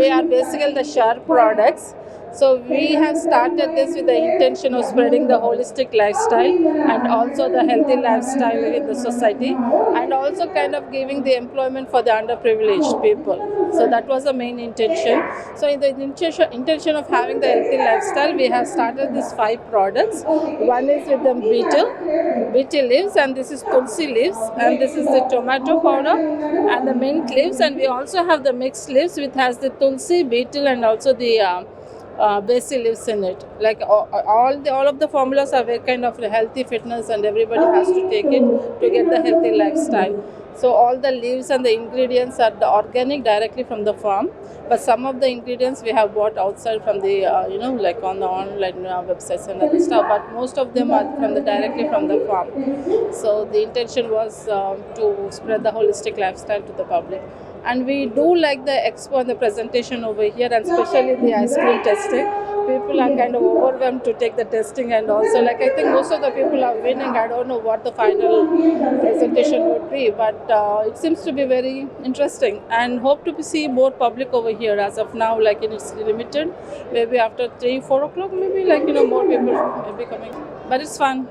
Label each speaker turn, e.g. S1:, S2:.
S1: we are basically the Sharr products. So we have started this with the intention of spreading the holistic lifestyle and also the healthy lifestyle in the society, and also kind of giving the employment for the underprivileged people. So that was the main intention. So in the intention of having the healthy lifestyle, we have started these 5 products. One is with the betel leaves, and this is tulsi leaves, and this is the tomato powder and the mint leaves, and we also have the mixed leaves which has the tulsi, betel, and also the basil leaves in it. Like all of the formulas are very kind of healthy fitness, and everybody has to take it to get the healthy lifestyle. So all the leaves and the ingredients are the organic directly from the farm, but some of the ingredients we have bought outside from the like on the online websites and other stuff. But most of them are from the directly from the farm. So the intention was to spread the holistic lifestyle to the public. And we do like the expo and the presentation over here, and especially the ice cream testing. People are kind of overwhelmed to take the testing, and also like I think most of the people are winning. I don't know what the final presentation would be, but it seems to be very interesting, and hope to see more public over here. As of now, like it's limited. Maybe after 3-4 o'clock, maybe more people may be coming. But it's fun.